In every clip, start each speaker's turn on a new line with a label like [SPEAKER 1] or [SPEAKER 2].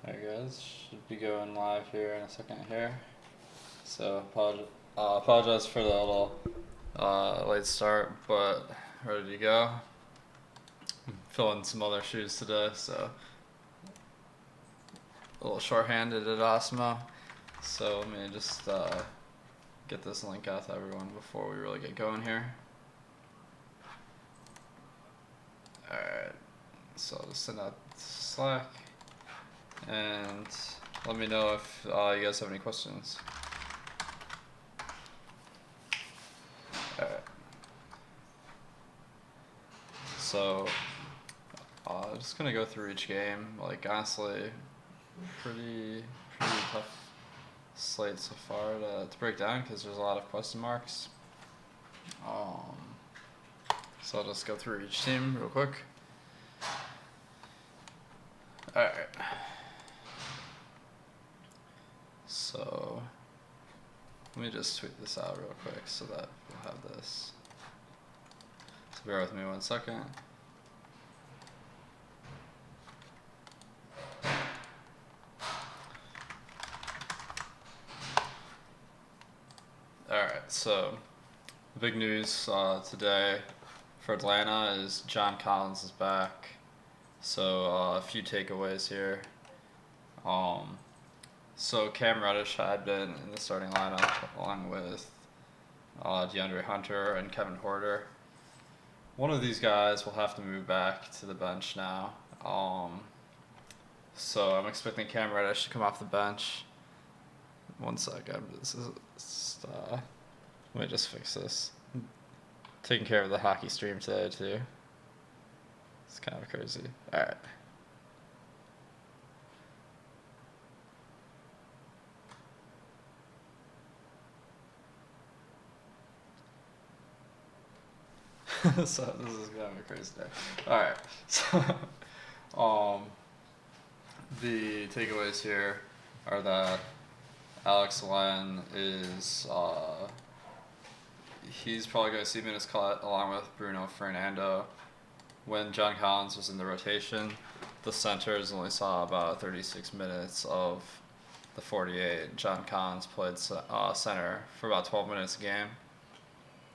[SPEAKER 1] Alright guys, should be going live here in a second here. So apologize for the little late start, but ready to go. I'm filling some other shoes today, so a little short-handed at Awesemo. So let me just get this link out to everyone before we really get going here. Alright, so I'll just send out Slack. And let me know if you guys have any questions. Alright. So, just gonna go through each game. Like, honestly, pretty tough slate so far to break down because there's a lot of question marks. So I'll just go through each team real quick. Alright. So, let me just tweet this out real quick so that we'll have this. So bear with me 1 second. Alright, so the big news today for Atlanta is John Collins is back. So a few takeaways here. So Cam Reddish had been in the starting lineup along with DeAndre Hunter and Kevin Porter. One of these guys will have to move back to the bench now. So I'm expecting Cam Reddish to come off the bench. 1 second. This is let me just fix this. Taking care of the hockey stream today too. It's kind of crazy. All right. So this is gonna be a crazy day. All right. So, the takeaways here are that Alex Len is he's probably gonna see minutes cut along with Bruno Fernando. When John Collins was in the rotation, the centers only saw about 36 minutes of the 48. John Collins played center for about 12 minutes a game.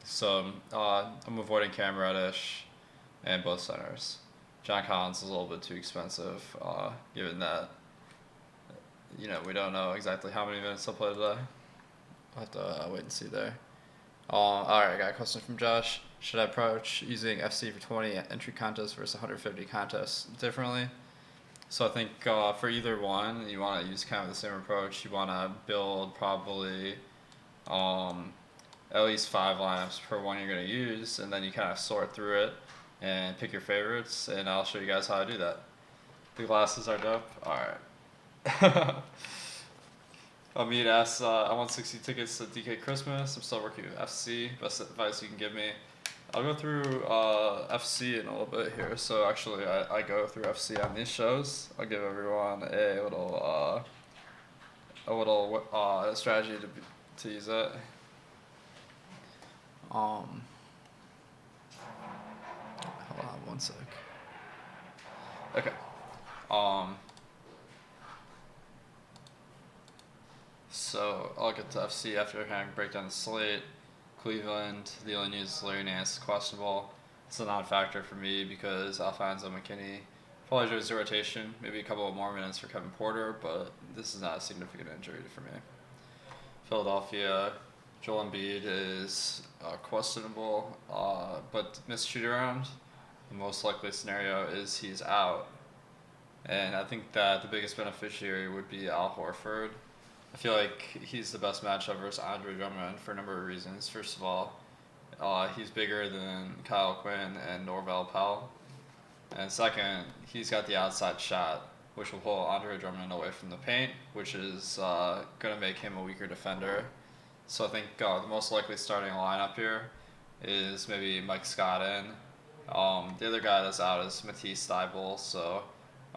[SPEAKER 1] So I'm avoiding Cam Reddish and both centers. John Collins is a little bit too expensive, given that we don't know exactly how many minutes he'll play today. I'll have to wait and see there. Alright, I got a question from Josh. Should I approach using FC for 20 entry contests versus 150 contests differently? So I think for either one, you want to use kind of the same approach. You want to build probably at least 5 lineups per one you're going to use, and then you kind of sort through it and pick your favorites, and I'll show you guys how to do that. The glasses are dope. Alright. Amit asks, I want 60 tickets to DK Christmas. I'm still working with FC. Best advice you can give me. I'll go through FC in a little bit here. So actually, I go through FC on these shows. I'll give everyone a little strategy to use it. Hold on 1 sec. Okay. So I'll get to FC after kind of break down the slate. Cleveland, the only news is Larry Nance is questionable. It's a non-factor for me because Alfonso McKinney probably joins the rotation, maybe a couple of more minutes for Kevin Porter, but this is not a significant injury for me. Philadelphia, Joel Embiid is questionable, but missed shoot around. The most likely scenario is he's out. And I think that the biggest beneficiary would be Al Horford. I feel like he's the best matchup versus Andre Drummond for a number of reasons. First of all, he's bigger than Kyle Quinn and Norvel Pelle. And second, he's got the outside shot, which will pull Andre Drummond away from the paint, which is going to make him a weaker defender. So I think the most likely starting lineup here is maybe Mike Scott in. The other guy that's out is Matisse Thybulle. So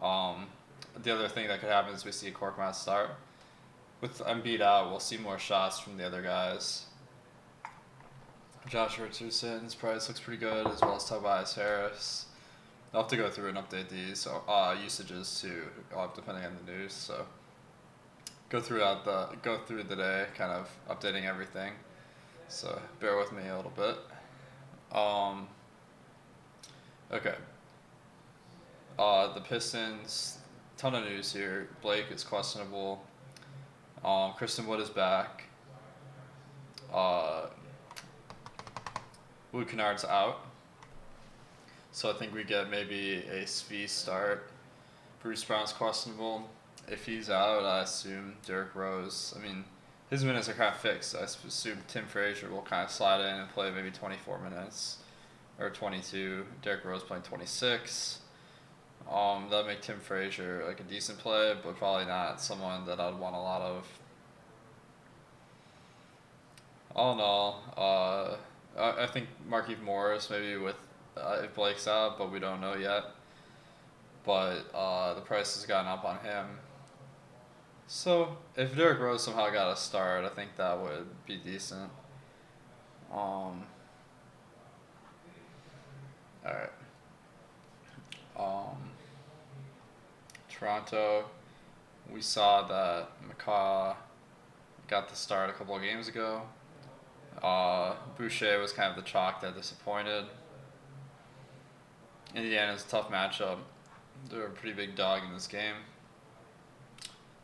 [SPEAKER 1] the other thing that could happen is we see a Korkmaz start. With Embiid out, we'll see more shots from the other guys. Josh Richardson's price looks pretty good, as well as Tobias Harris. I'll have to go through and update these usages too, depending on the news. So go through the day, kind of updating everything. So bear with me a little bit. Um, okay. The Pistons, ton of news here. Blake is questionable. Kristen Wood is back. Luke Kennard's out. So I think we get maybe a Svi start. Bruce Brown's questionable. If he's out, I assume Derrick Rose. I mean, his minutes are kind of fixed. I assume Tim Frazier will kind of slide in and play maybe 24 minutes or 22. Derrick Rose playing 26. That'd make Tim Frazier like a decent play, but probably not someone that I'd want a lot of. All in all, I think Markieff Morris maybe with if Blake's out, but we don't know yet. But the price has gotten up on him. So if Derrick Rose somehow got a start, I think that would be decent. All right. Toronto, we saw that McCaw got the start a couple of games ago. Boucher was kind of the chalk that disappointed. Indiana's a tough matchup. They're a pretty big dog in this game.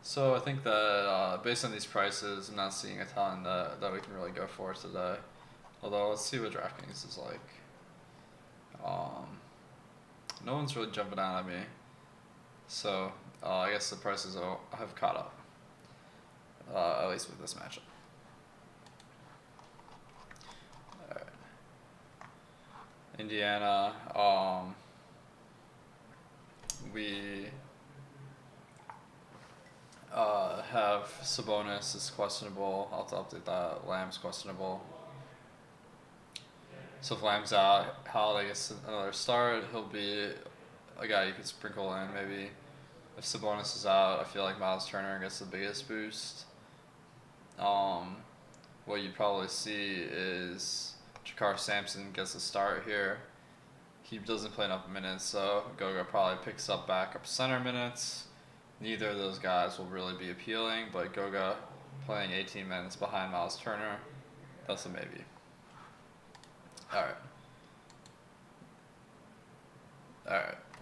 [SPEAKER 1] So I think that based on these prices, I'm not seeing a ton that we can really go for today. Although let's see what DraftKings is like. No one's really jumping out at me. So I guess the prices have caught up. At least with this matchup. Alright. Indiana, we have Sabonis is questionable. I'll have to update that. Lamb's questionable. So if Lamb's out, Holiday gets another start. He'll be a guy you could sprinkle in maybe. If Sabonis is out, I feel like Miles Turner gets the biggest boost. What you probably see is Jakar Sampson gets a start here. He doesn't play enough minutes, so Goga probably picks up backup center minutes. Neither of those guys will really be appealing, but Goga playing 18 minutes behind Miles Turner, that's a maybe. Alright.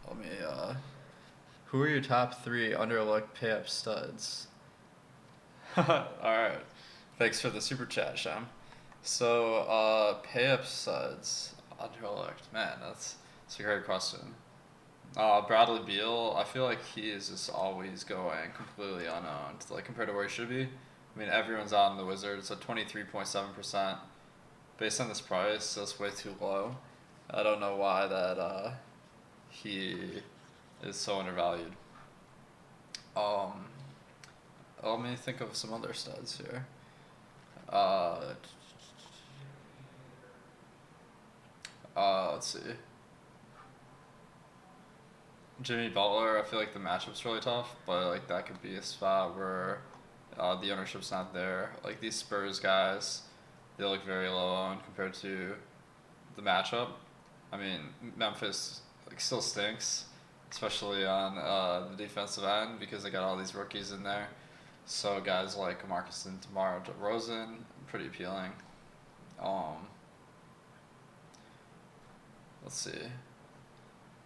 [SPEAKER 1] Let me, who are your top 3 underlooked pay-up studs? Alright. Thanks for the super chat, Sham. So, pay-up studs, underlooked. Man, that's a great question. Bradley Beal, I feel like he is just always going completely unowned, like compared to where he should be. I mean, everyone's on the Wizards, so 23.7%. Based on this price, that's way too low. I don't know why that he is so undervalued. Let me think of some other studs here. Let's see. Jimmy Butler, I feel like the matchup's really tough, but like that could be a spot where the ownership's not there. Like these Spurs guys, they look very low owned compared to the matchup. I mean, Memphis like still stinks, especially on the defensive end because they got all these rookies in there. So guys like Marcus and DeMar DeRozan, pretty appealing. Let's see.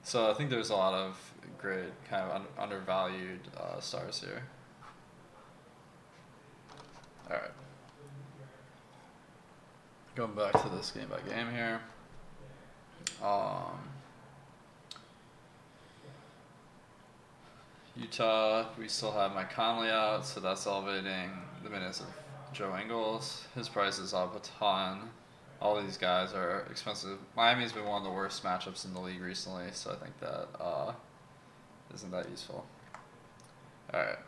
[SPEAKER 1] So I think there's a lot of great kind of undervalued stars here. All right. Going back to this game by game here. Utah, we still have Mike Conley out, so that's elevating the minutes of Joe Ingles. His price is up a ton. All these guys are expensive. Miami's been one of the worst matchups in the league recently, so I think that isn't that useful. Alright.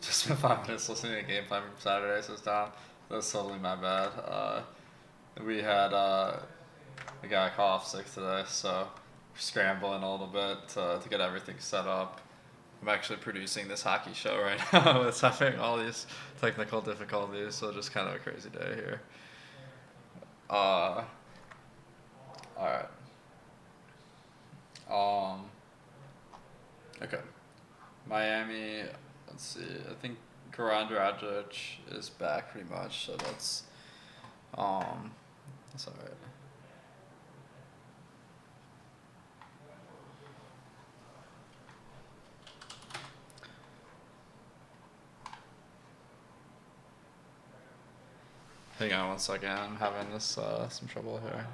[SPEAKER 1] Just spent 5 minutes listening to game plan from Saturday, so it's down. That's totally my bad. We had a guy call off sick today, so we're scrambling a little bit to get everything set up. I'm actually producing this hockey show right now. It's having all these technical difficulties, so just kind of a crazy day here. Alright. Miami, let's see. I think Goran Dragic is back pretty much, so um that's all right. Hang on one second. I'm having this some trouble here.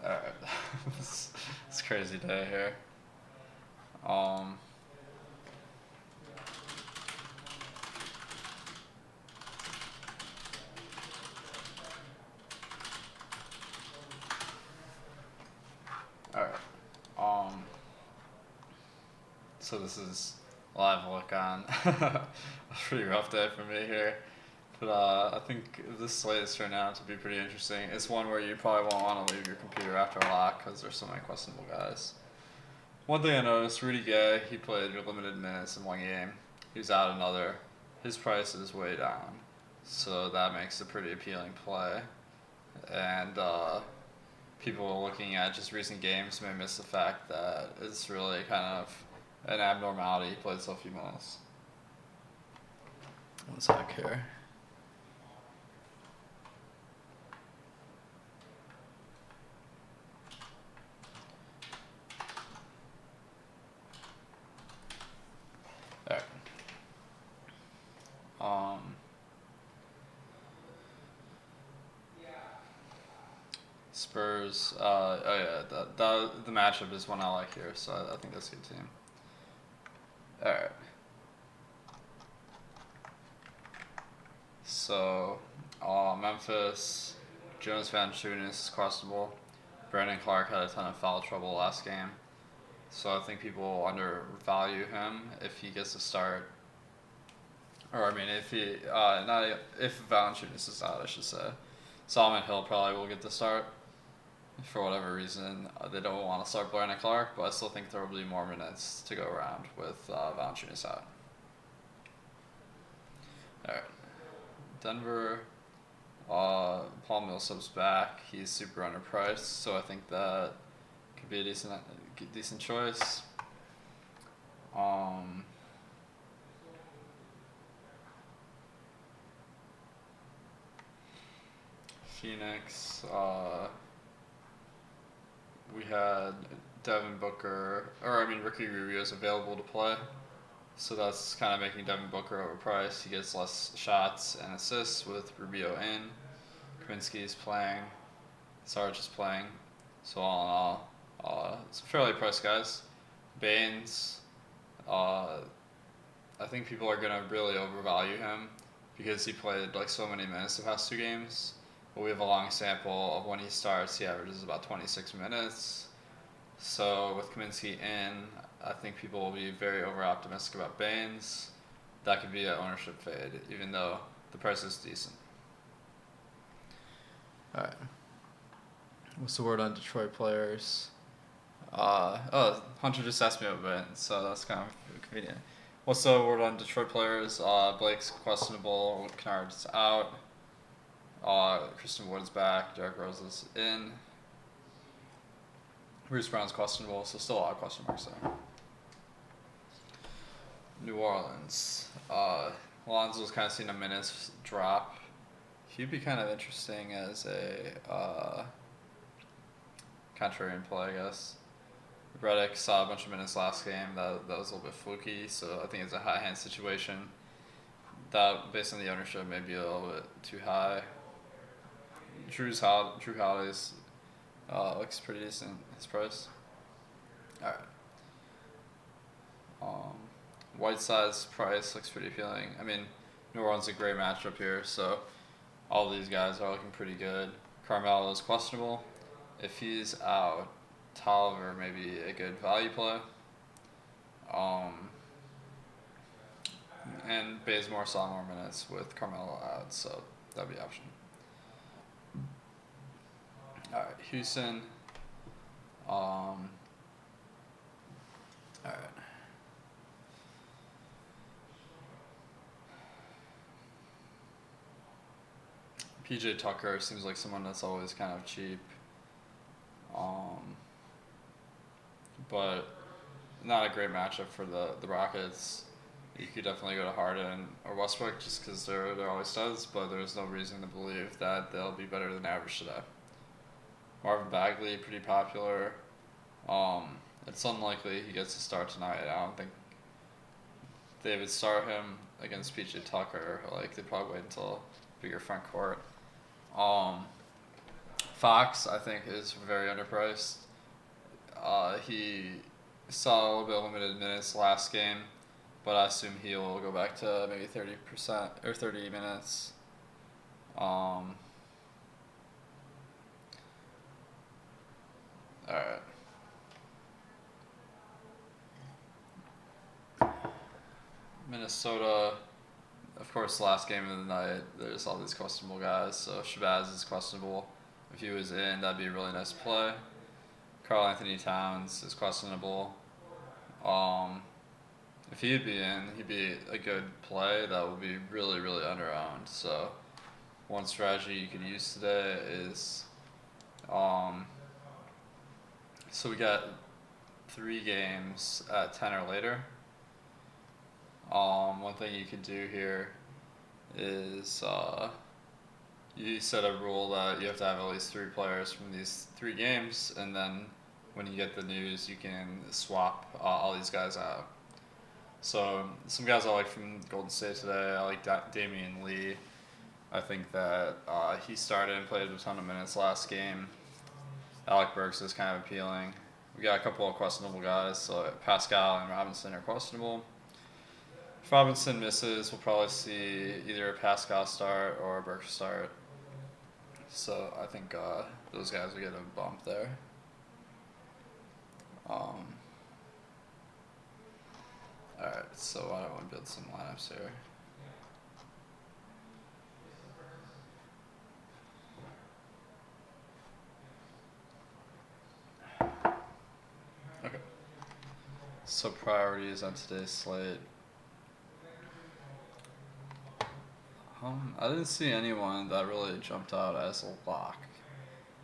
[SPEAKER 1] All right, it's a crazy day here. Um, all right. So this is live look on. A pretty rough day for me here. But I think this slate is turning out to be pretty interesting. It's one where you probably won't want to leave your computer after a lock because there's so many questionable guys. One thing I noticed, Rudy Gay, he played limited minutes in one game. He's out another. His price is way down. So that makes a pretty appealing play. And people looking at just recent games may miss the fact that it's really kind of an abnormality. He played so few minutes. One sec here. Alright. Spurs. Oh yeah, the matchup is one I like here, so I think that's a good team. All right. So, Memphis, Jonas Valanciunas is questionable. Brandon Clark had a ton of foul trouble last game, so I think people undervalue him if he gets a start. Or I mean, if he not if Valanciunas is out, I should say. Solomon Hill probably will get the start. For whatever reason, they don't want to start Brandon Clark, but I still think there will be more minutes to go around with Valanciunas out. All right. Denver, Paul Millsap's back. He's super underpriced, so I think that could be a decent choice. Phoenix, we had Devin Booker, Ricky Rubio's available to play. So that's kind of making Devin Booker overpriced. He gets less shots and assists with Rubio in. Kaminsky's playing. Sarge is playing. So all in all, it's fairly priced guys. Baines, I think people are going to really overvalue him because he played like so many minutes the past two games. But we have a long sample of when he starts. He averages about 26 minutes. So with Kaminsky in, I think people will be very over-optimistic about Baines. That could be an ownership fade, even though the price is decent. All right. What's the word on Detroit players? Hunter just asked me about Baines, so that's kind of convenient. What's the word on Detroit players? Blake's questionable. Kennard's out. Christian Wood's back. Derrick Rose is in. Bruce Brown's questionable, so still a lot of question marks there. New Orleans. Lonzo's kind of seen a minutes drop. He'd be kind of interesting as a contrarian play, I guess. Redick saw a bunch of minutes last game. That was a little bit fluky, so I think it's a high hand situation. That, based on the ownership, may be a little bit too high. Drew Holiday's looks pretty decent, his price. Alright. Whiteside's price looks pretty appealing. I mean, New Orleans is a great matchup here, so all these guys are looking pretty good. Carmelo is questionable. If he's out, Tolliver may be a good value play. And Bazemore saw more minutes with Carmelo out, so that'd be an option. Alright, Houston. Alright. PJ Tucker seems like someone that's always kind of cheap. Um, but not a great matchup for the Rockets. You could definitely go to Harden or Westbrook just because they're always studs, but there's no reason to believe that they'll be better than average today. Marvin Bagley, pretty popular. It's unlikely he gets to start tonight. I don't think they would start him against PJ Tucker. Like, they'd probably wait until bigger front court. Um, Fox, I think, is very underpriced. He saw a little bit of limited minutes last game, but I assume he'll go back to maybe 30% or 30 minutes. All right. Minnesota, of course, last game of the night, there's all these questionable guys. So Shabazz is questionable. If he was in, that'd be a really nice play. Karl Anthony Towns is questionable. If he'd be in, he'd be a good play that would be really, really underowned. So one strategy you could use today is, so we got 3 games at 10 or later. One thing you could do here is you set a rule that you have to have at least 3 players from these 3 games, and then when you get the news, you can swap all these guys out. So some guys I like from Golden State today, I like Damian Lee. I think that he started and played a ton of minutes last game. Alec Burks is kind of appealing. We got a couple of questionable guys, so Pascal and Robinson are questionable. If Robinson misses, we'll probably see either a Pascal start or a Burks start. So I think those guys will get a bump there. Alright, so I want to build some lineups here. Okay. So priorities on today's slate. I didn't see anyone that really jumped out as a lock.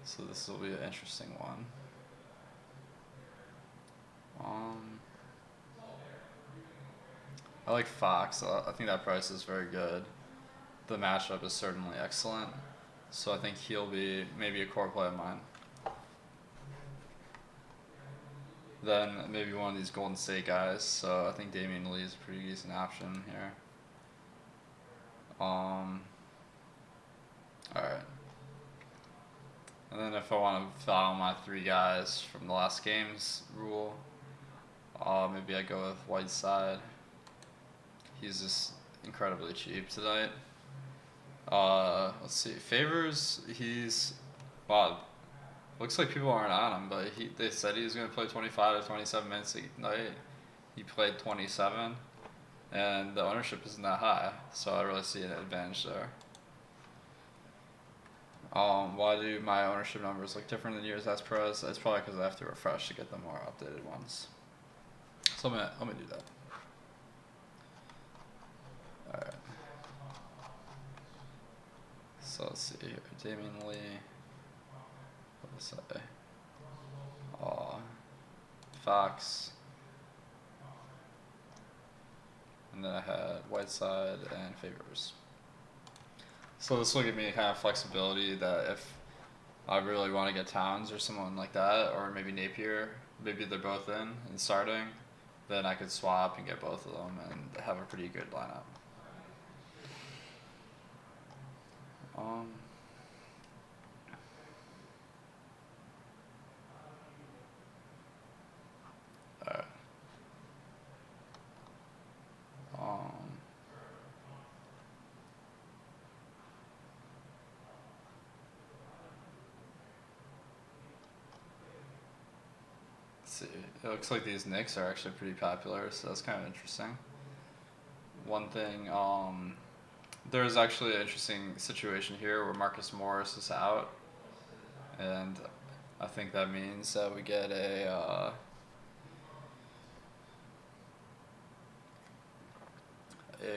[SPEAKER 1] So this will be an interesting one. I like Fox. I think that price is very good. The matchup is certainly excellent. So I think he'll be maybe a core play of mine. Then maybe one of these Golden State guys. So I think Damian Lee is a pretty decent option here. Alright. And then if I want to follow my 3 guys from the last game's rule, maybe I go with Whiteside. He's just incredibly cheap tonight. Let's see. Favors, wow, looks like people aren't on him, but they said he was going to play 25 to 27 minutes a night. He played 27, and the ownership isn't that high, so I really see an advantage there. Why do my ownership numbers look different than yours as pros? It's probably because I have to refresh to get the more updated ones. So I'm gonna do that. Alright. So let's see here. Damian Lee. What was I? Fox. And then I had Whiteside and Favors. So this will give me kind of flexibility that if I really want to get Towns or someone like that, or maybe Napier, maybe they're both in and starting, then I could swap and get both of them and have a pretty good lineup. Alright. See, it looks like these Knicks are actually pretty popular, so that's kind of interesting. One thing, there's actually an interesting situation here where Marcus Morris is out, and I think that means that we get a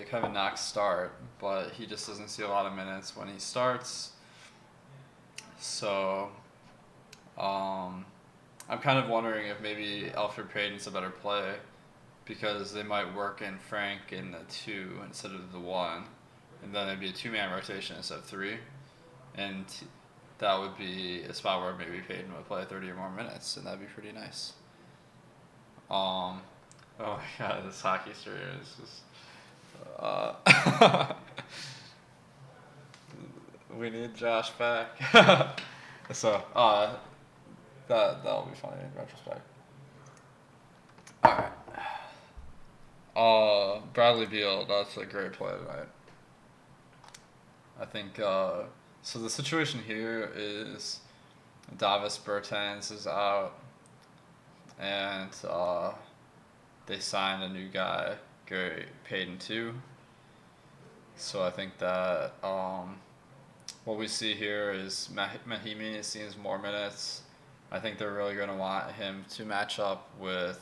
[SPEAKER 1] kind of a knock start, but he just doesn't see a lot of minutes when he starts. So, I'm kind of wondering if maybe Alfred Payton's a better play because they might work in Frank in the 2 instead of the 1. And then it'd be a 2-man rotation instead of 3. And that would be a spot where maybe Payton would play 30 or more minutes, and that'd be pretty nice. Oh my god, this hockey stream is just. We need Josh back. So, that'll be funny in retrospect. Alright. Bradley Beal, that's a great play tonight. I think, so the situation here is Davis Bertans is out, and they signed a new guy, Gary Payton too. So I think that what we see here is Mahimi sees more minutes. I think they're really going to want him to match up with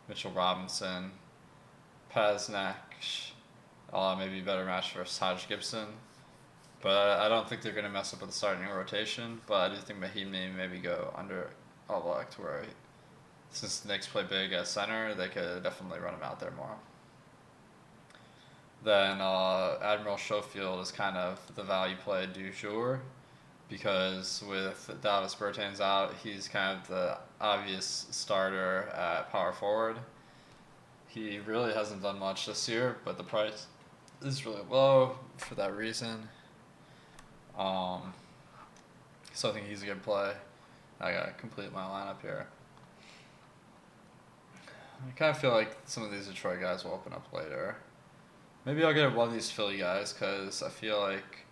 [SPEAKER 1] Mitchell Robinson, Pasnak, maybe a better match for Taj Gibson. But I don't think they're going to mess up with the starting rotation. But I do think Mahimi maybe go under elect where, since the Knicks play big at center, they could definitely run him out there more. Then Admiral Schofield is kind of the value play du jour because with Davis Bertans out, he's kind of the obvious starter at power forward. He really hasn't done much this year, but the price is really low for that reason. So I think he's a good play. I gotta complete my lineup here. I kind of feel like some of these Detroit guys will open up later. Maybe I'll get one of these Philly guys because I feel like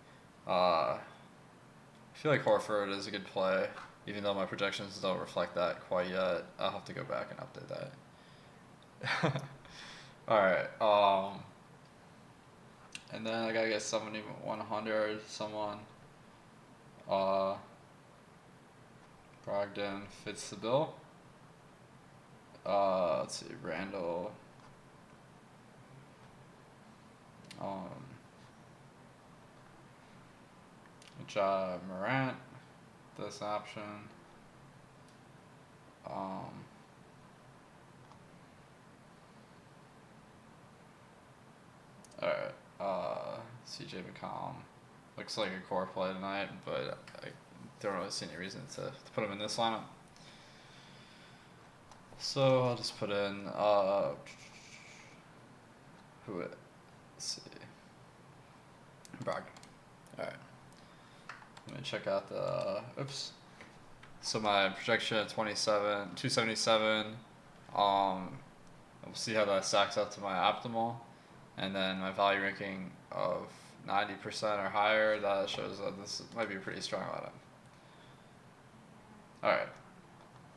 [SPEAKER 1] Horford is a good play, even though my projections don't reflect that quite yet. I'll have to go back and update that. All right. And then I gotta get 100 someone. Brogdon fits the bill. Let's see, Randall. Ja Morant, this option. Alright, CJ McCollum. Looks like a core play tonight, but I don't really see any reason to put him in this lineup. So I'll just put in, let's see. Brogdon. Alright. Let me check out the, So my projection at 277, we'll see how that stacks up to my optimal. And then my value ranking of 90% or higher, that shows that this might be a pretty strong lineup. Alright.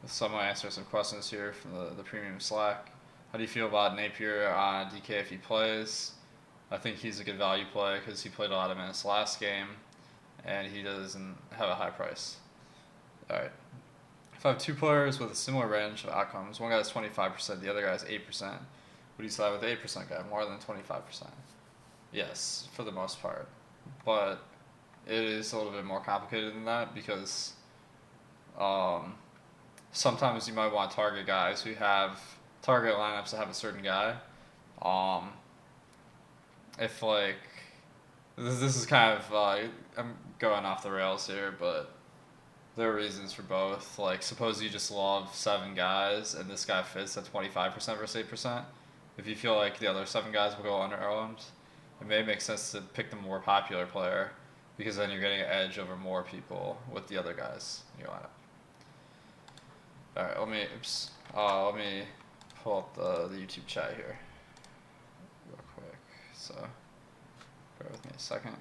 [SPEAKER 1] So I'm going to answer some questions here from the premium Slack. How do you feel about Napier on DK if he plays? I think he's a good value play because he played a lot of minutes last game, and he doesn't have a high price. Alright. If I have two players with a similar range of outcomes, one guy is 25%, the other guy is 8%, would you side with the 8% guy more than 25%? Yes, for the most part. But it is a little bit more complicated than that because sometimes you might want to target guys who have target lineups that have a certain guy. If like this is kind of I'm going off the rails here, but there are reasons for both. Like suppose you just love 7 guys and this guy fits at 25% versus 8%. If you feel like the other 7 guys will go underowned, it may make sense to pick the more popular player because then you're getting an edge over more people with the other guys in your lineup. All right, let me pull up the YouTube chat here real quick. So bear with me a second.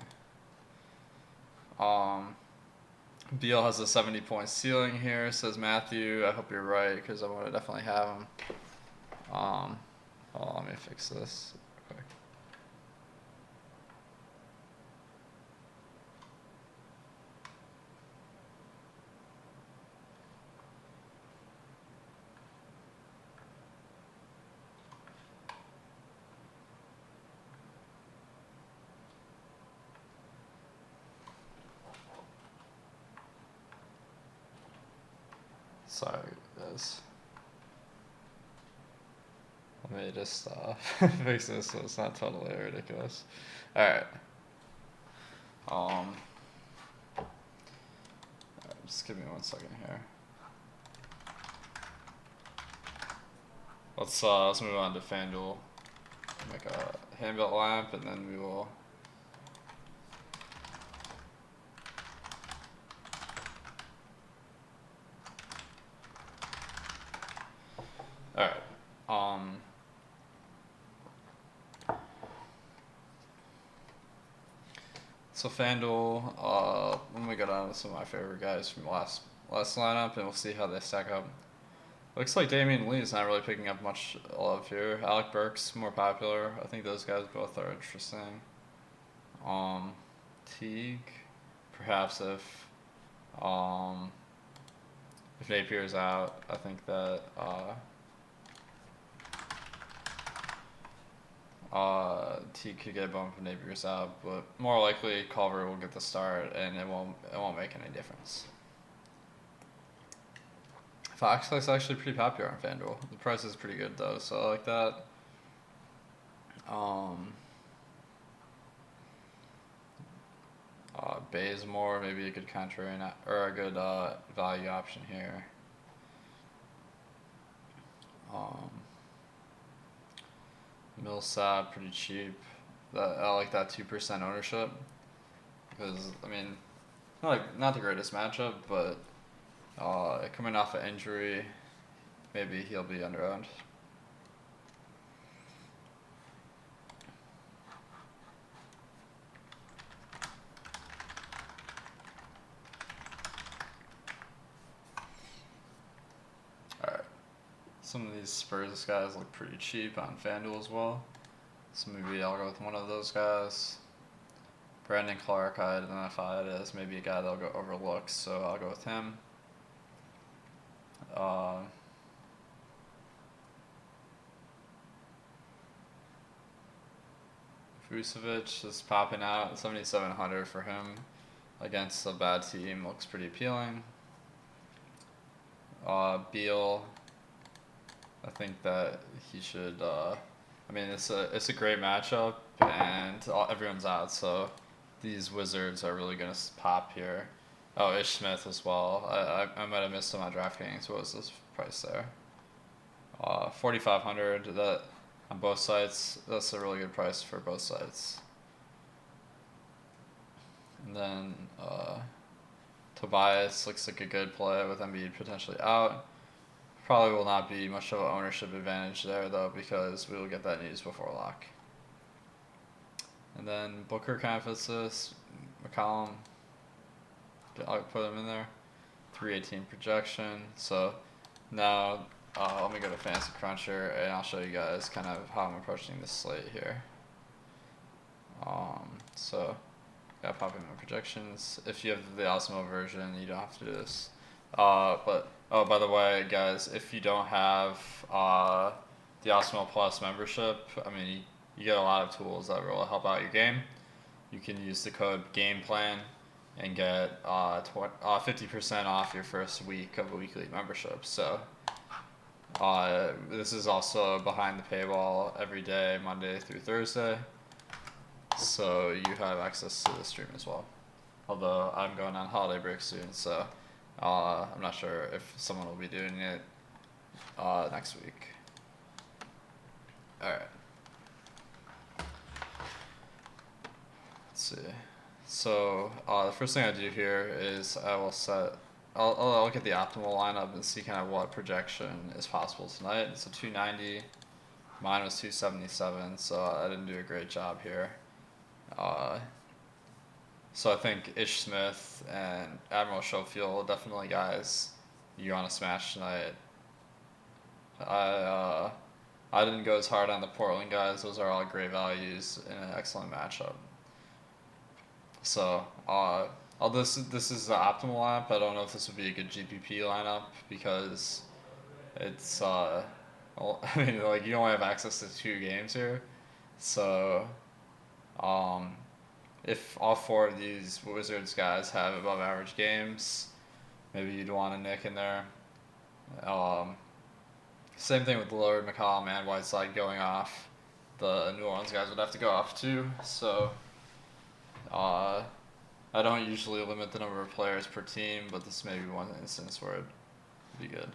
[SPEAKER 1] Beal has a 70-point ceiling here, says Matthew. I hope you're right because I want to definitely have him. Hold on, let me fix this real quick. Sorry, guys. Let me just fix this so it's not totally ridiculous. Alright. Just give me 1 second here. Let's move on to FanDuel. Make a hand-built lamp, and then we will. All right. So FanDuel. Let me go down to some of my favorite guys from last lineup, and we'll see how they stack up. Looks like Damian Lee is not really picking up much love here. Alec Burks more popular. I think those guys both are interesting. Teague, perhaps if Napier's out, I think that Teague could get a bump if Napier's out, but more likely Culver will get the start, and it won't make any difference. Foxlight's actually pretty popular on FanDuel. The price is pretty good though, so I like that. Bazemore, maybe a good contrarian or a good value option here. Millsap, pretty cheap. I like that 2% ownership because I mean, not the greatest matchup, but coming off an injury, maybe he'll be underowned. Alright. Some of these Spurs guys look pretty cheap on FanDuel as well. So maybe I'll go with one of those guys. Brandon Clark, I identified as maybe a guy that'll go overlooked, so I'll go with him. Vucevic is popping out. 7,700 for him against a bad team looks pretty appealing. Beal, I think that he should. I mean, it's a great matchup, and everyone's out, so these Wizards are really gonna pop here. Oh, Ish Smith as well. I might have missed him on DraftKings. What was this price there? 4,500. That on both sides. That's a really good price for both sides. And then Tobias looks like a good play with Embiid potentially out. Probably will not be much of an ownership advantage there though because we will get that news before lock. And then Booker kind of fits this. McCollum, I'll put him in there. 318 projection. So now let me go to Fantasy Cruncher and I'll show you guys kind of how I'm approaching this slate here. So gotta pop in my projections. If you have the Awesemo version, you don't have to do this. But oh, by the way, guys, if you don't have the Awesemo Plus membership, I mean, you get a lot of tools that will help out your game. You can use the code GAMEPLAN and get 50% off your first week of a weekly membership. So this is also behind the paywall every day, Monday through Thursday. So you have access to the stream as well. Although I'm going on holiday break soon, so I'm not sure if someone will be doing it next week. Alright. Let's see. So the first thing I do here is I'll look at the optimal lineup and see kind of what projection is possible tonight. It's a 290. Mine was 277, so I didn't do a great job here. So I think Ish Smith and Admiral Schofield definitely guys you want to smash tonight. I didn't go as hard on the Portland guys. Those are all great values in an excellent matchup. So this is the optimal lineup. I don't know if this would be a good GPP lineup because it's I mean like you only have access to 2 games here, so if all 4 of these Wizards guys have above average games, maybe you'd want a Nick in there. Same thing with Lillard, McCollum, and Whiteside going off. The New Orleans guys would have to go off too. So uh, I don't usually limit the number of players per team, but this may be one instance where it'd be good.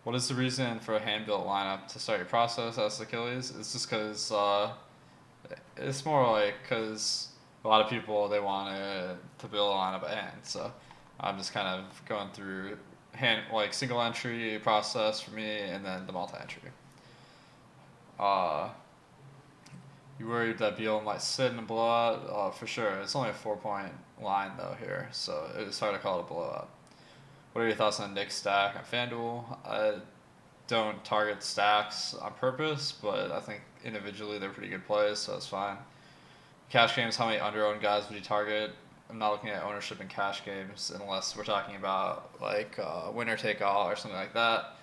[SPEAKER 1] What is the reason for a hand-built lineup to start your process? Asked Achilles. It's just because it's more like because a lot of people they want to build a lineup by hand. So I'm just kind of going through single entry process for me, and then the multi entry. You worried that Beal might sit in a blowout? For sure. It's only a 4-point line though here, so it's hard to call it a blowout. What are your thoughts on Nick's stack on FanDuel? I don't target stacks on purpose, but I think individually they're pretty good plays, so that's fine. Cash games, how many under-owned guys would you target? I'm not looking at ownership in cash games unless we're talking about winner take all or something like that.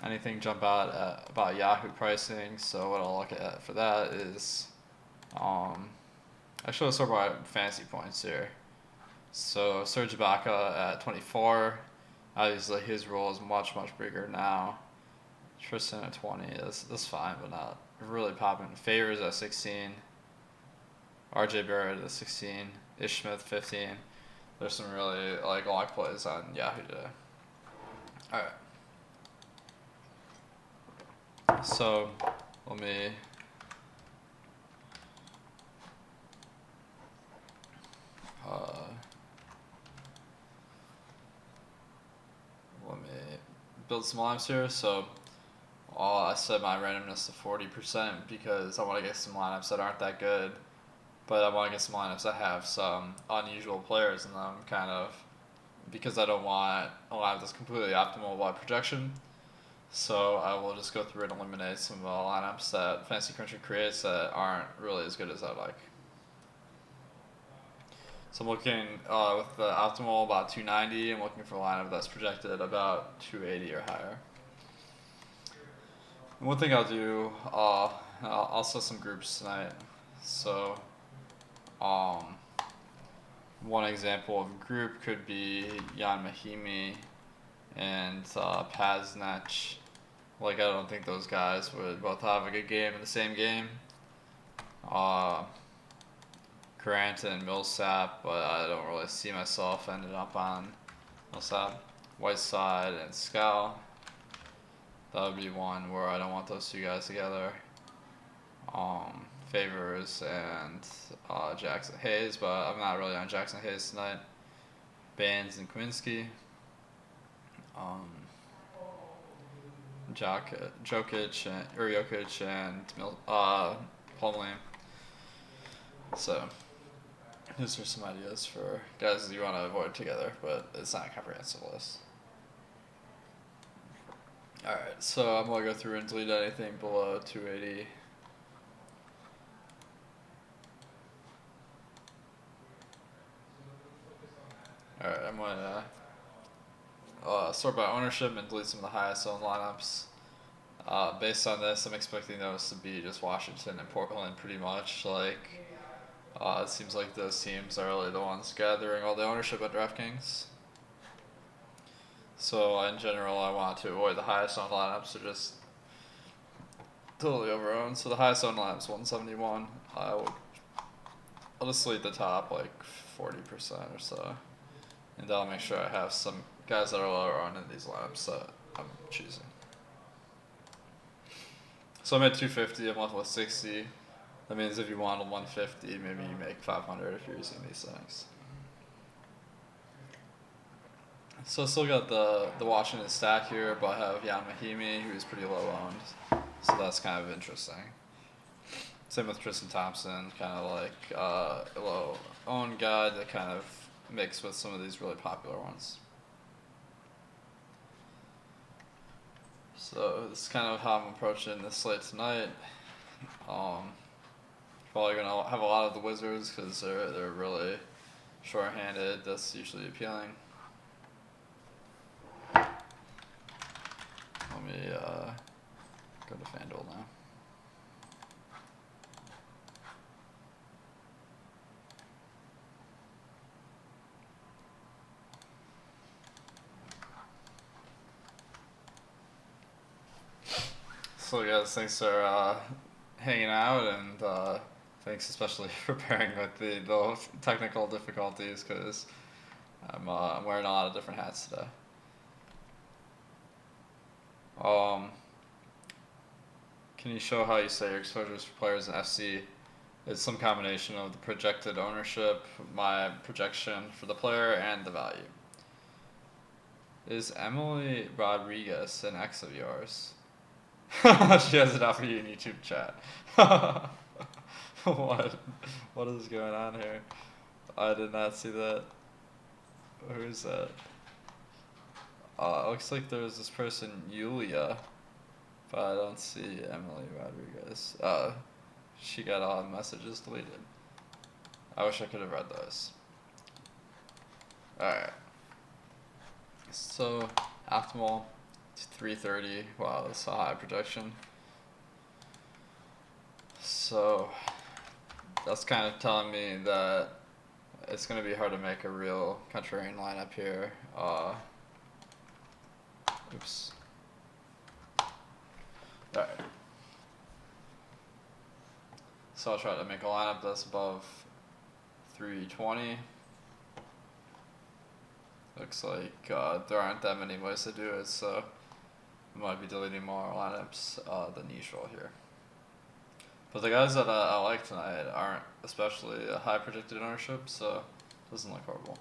[SPEAKER 1] Anything jump out about Yahoo pricing? So what I'll look at for that is, actually let's talk about fantasy points here. So Serge Ibaka at 24. Obviously his role is much bigger now. Tristan at 20. That's fine, but not really popping. Favors at 16. RJ Barrett at 16. Ish Smith 15. There's some really lock plays on Yahoo today. All right. So let me. Let me build some lineups here. So I set my randomness to 40% because I want to get some lineups that aren't that good, but I want to get some lineups that have some unusual players in them, kind of, because I don't want a lineup that's completely optimal by projection. So I will just go through and eliminate some lineups that Fantasy Cruncher creates that aren't really as good as I like. So I'm looking with the optimal about 290. I'm looking for a lineup that's projected about 280 or higher. And one thing I'll do, I'll set some groups tonight. So, one example of a group could be Jan Mahimi and Paznech. I don't think those guys would both have a good game in the same game. Grant and Millsap, but I don't really see myself ending up on Millsap. Whiteside and Scal. That would be one where I don't want those two guys together. Favors and Jackson Hayes, but I'm not really on Jackson Hayes tonight. Baines and Kaminsky. Jokic and Plumlee. So these are some ideas for guys that you want to avoid together, but it's not a comprehensive list. Alright, so I'm going to go through and delete anything below 280. Alright, I'm going to sort by ownership and delete some of the highest owned lineups. Based on this, I'm expecting those to be just Washington and Portland pretty much. It seems like those teams are really the ones gathering all the ownership at DraftKings. So in general, I want to avoid the highest owned lineups. They're just totally overowned. So the highest owned lineup is 171. I'll just delete the top 40% or so, and I'll make sure I have some guys that are lower owned in these lineups that I'm choosing. So I'm at 250. I'm left with 60. That means if you want a 150, maybe you make 500 if you're using these things. So I still got the Washington stack here, but I have Jan Mahimi, who's pretty low owned. So that's kind of interesting. Same with Tristan Thompson, kind of a low owned guy that kind of mix with some of these really popular ones. So this is kind of how I'm approaching this slate tonight. Probably gonna have a lot of the Wizards because they're really short-handed. That's usually appealing. Let me go to FanDuel now. So guys, thanks for hanging out, and thanks especially for bearing with the technical difficulties, because I'm wearing a lot of different hats today. Um, can you show how you say your exposures for players in FC is some combination of the projected ownership, my projection for the player, and the value? Is Emily Rodriguez an ex of yours? She has it out for you in YouTube chat. What? What is going on here? I did not see that. Who is that? It looks like there's this person, Yulia, but I don't see Emily Rodriguez. She got all the messages deleted. I wish I could have read those. Alright. So, optimal 330. Wow, that's a high projection. So, that's kind of telling me that it's going to be hard to make a real contrarian lineup here. Oops. Alright. So I'll try to make a lineup that's above 320. Looks like there aren't that many ways to do it, so I might be deleting more lineups than usual here. But the guys that I like tonight aren't especially a high predicted ownership, so it doesn't look horrible.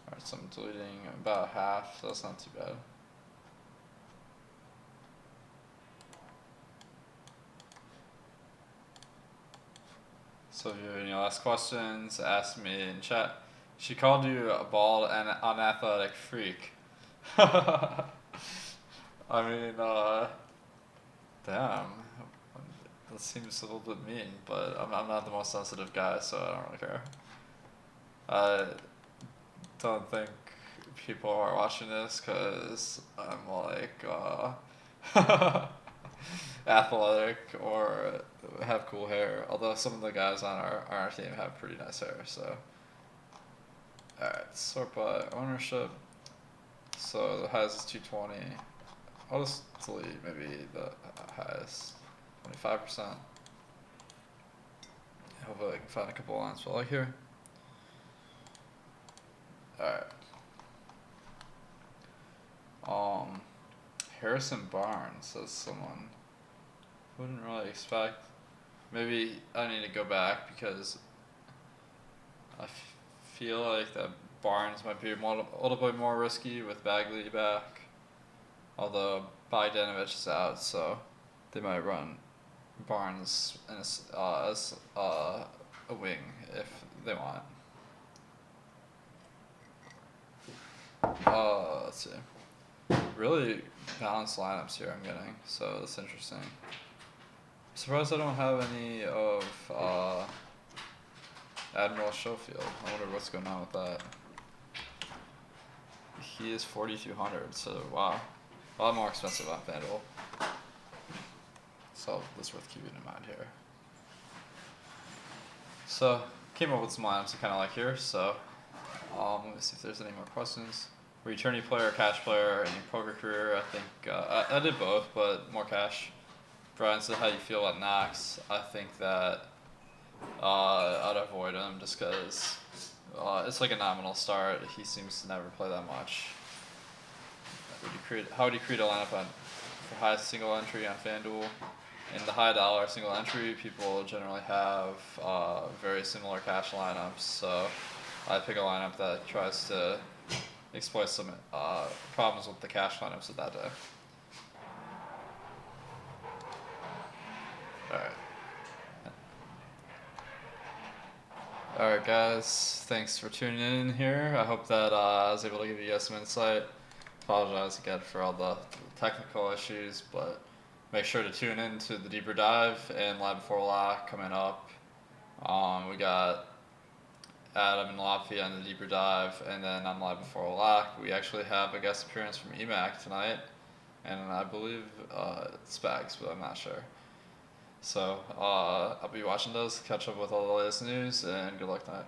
[SPEAKER 1] Alright, so I'm deleting about half, so that's not too bad. So if you have any last questions, ask me in chat. She called you a bald and unathletic freak. I mean, damn. That seems a little bit mean, but I'm not the most sensitive guy, so I don't really care. I don't think people are watching this because I'm like athletic or have cool hair. Although some of the guys on our team have pretty nice hair. So, alright, sort by ownership. So the highest is 220. I'll just delete maybe the highest 25%. Hopefully I can find a couple lines I like here. Alright. Harrison Barnes, says someone. Wouldn't really expect. Maybe I need to go back because I feel like that Barnes might be a little bit more risky with Bagley back. Although Bogdanovich is out, so they might run Barnes as a wing if they want. Let's see. Really balanced lineups here I'm getting, so that's interesting. Surprised I don't have any of Admiral Schofield. I wonder what's going on with that. He is 4,200, so wow. A lot more expensive on FanDuel. So that's worth keeping in mind here. So, came up with some lineups I kind of like here, so let me see if there's any more questions. Were you tourney player, cash player, in your poker career? I think I did both, but more cash. Brian said, how you feel about Knox? I think that I'd avoid him just because it's like a nominal start. He seems to never play that much. How would you create a lineup for highest single entry on FanDuel? In the high dollar single entry, people generally have very similar cash lineups, so I pick a lineup that tries to exploit some problems with the cash lineups of that day. Alright guys, thanks for tuning in here. I hope that I was able to give you guys some insight. Apologize again for all the technical issues, but make sure to tune in to the deeper dive and Live Before Lock coming up. We got Adam and Latvia on the deeper dive, and then on Live Before Lock, we actually have a guest appearance from EMAC tonight, and I believe it's Spags, but I'm not sure. So I'll be watching those, catch up with all the latest news, and good luck tonight.